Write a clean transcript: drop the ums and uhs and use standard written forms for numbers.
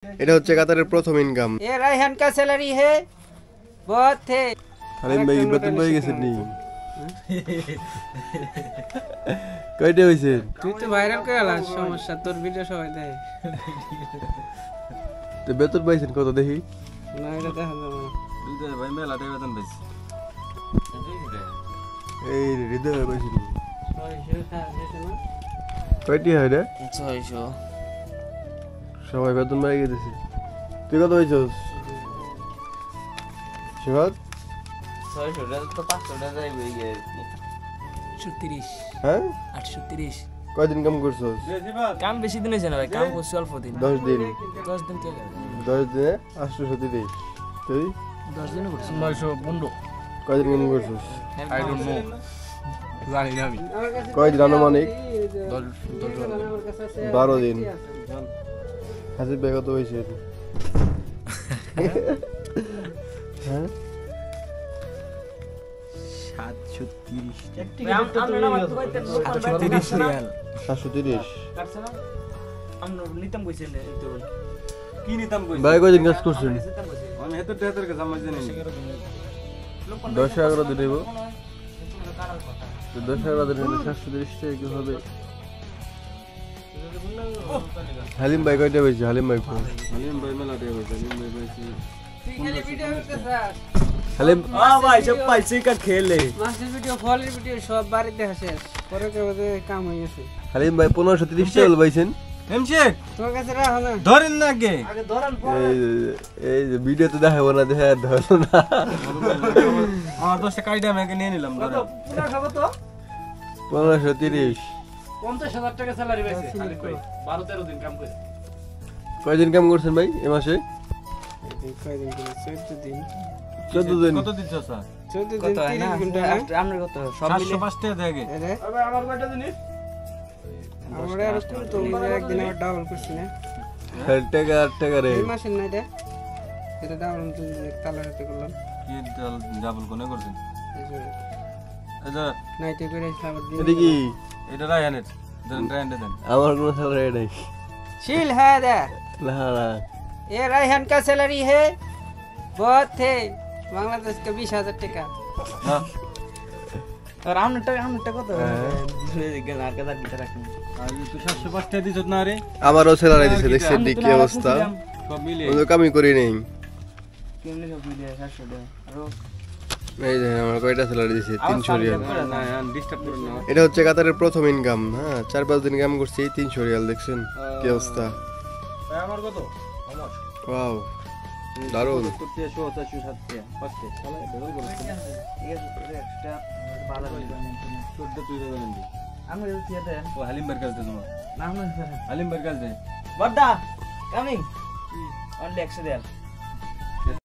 এটা হচ্ছে কাতারের প্রথম ইনকাম। ये रायहान का सैलरी है बहुत थे। হালিম ভাই বেতন পেয়ে গেছেন নি? কয়টা হইছে? তুই তো ভাইরাল করে আলাস, সমস্যা তোর ভিডিও সবাই দেখে। তো বেতন পাইছেন কত দেখি? না এটা দেখা যাবে না। হৃদয় ভাই মেলাতে বেতন পাইছি। এই হৃদয় পাইছেন 600 টাকা দিছে না? কয়টি হয় রে? 600। সবাই বেতন পেয়ে গেছে। তুই কত হইছস? শিবাত 600 টাকা তো 500 টাকা যাইবে এই 36। হ্যাঁ 830। কয়দিন কাম করছস? কাম বেশি দিন হইছে না ভাই, কাম করছি অল্প দিন। 10 দিন। 10 দিন কে 10 দিনে 830। তুই 10 দিন করছি 915। কয়দিন কাম করছস? আই ডোন্ট নো, জানি না আমি। কয়দিন আনুমানিক? 10 12 দিন। হাসিব ভাই কত হয়েছে? হ্যাঁ 730 আমরা মাত্র কইতে 730 রিয়াল 730। আমরা নিতাম কইছেন তো কি নিতাম কইছি ভাই কয়দিন কাজ করছেন? আমি হেতর হেতর কে জামাই জানি 10-11 দিন হইব। তো 10-11 দিন হলে 730 টাকা কি হবে? হালিম ভাই কয়টা হয়েছে? হালিম ভাই কো? হালিম ভাই মেলাতে হইছে। হালিম ভাই পাইছি। তুই খালি ভিডিও করতেছাস। হালিম ভাই সব পাইছি কা খেলে মাসের ভিডিও, ফলের ভিডিও সব বাড়িতে আসে। পরে কেবল কাম হয়ে গেছে। হালিম ভাই 1530 টাকা পাইছেন। এমশে তোর কাছে রাখো না। ধরেন না আগে এই যে ভিডিও তো দেখাবো না, দেখা ধরো না। আমার 10 টাকা আইডা আমি নিয়ে নিলাম ধরেন পুরো খাবো তো 1530। 50,000 টাকা স্যালারি পাইছে। 12-13 দিন কাম করে। কয়দিন কাম করছেন ভাই এ মাসে? কয়দিন করে? 14 দিন। 14 দিন। কত দিচ্ছ স্যার? 14 কত দিন হয় না 30 ঘন্টা না? আমরা কত সব মিলে 705 টাকা দেগে আরে আমার কয়টা জিনিস আমরা আর তো একদিন আবার ডাবল করছি না। 8 টাকা 8 টাকা রে। এই মাসের না এটা ডাবল তালা হাতে করলাম। কি ডাবল কোনে করছেন? এটা নাইটে করে খাবার দিন। এটা কি? এটা রায়ানের দেন রায়ানে দেন আমার কোনো স্যালারি নাই। शील है दे। না না ये रायहान का सैलरी है बहुत थे। बांग्लादेश का 20,000 টাকা। হ্যাঁ আর আমরা টাকা কত দিগেন আর কাদার ভিতর রাখুন। আর তুই 705 টাকা দিছত না রে আমারও স্যালারি দিছে, দেখছেন কি অবস্থা? সব মিলে ওই কামই করি নেই। কেমনে সব মিলে 700 টাকা আর এই দেখেন আমার কয়টা স্যালারি দিছে? 300 রিয়াল। না ডিস্টার্ব করুন না এটা হচ্ছে কাতারের প্রথম ইনকাম। হ্যাঁ 4-5 দিন কাম করছি, 300 রিয়াল। দেখছেন কি অবস্থা? আমার কত আমার ওয়াও দারুণ। করতে 407 টাকা পাঁচতে শালা ডবল করে ঠিক আছে এক্সট্রা বাজার হইলো না। 14 তুই দেবেন দি আমরা যদি দিয়ে দেন ও হালিম ভাইয়ের কাছে দে তোমার না আমরা হালিম ভাইয়ের কাছে দে বড়দা কামিং অনলি 100 রিয়াল।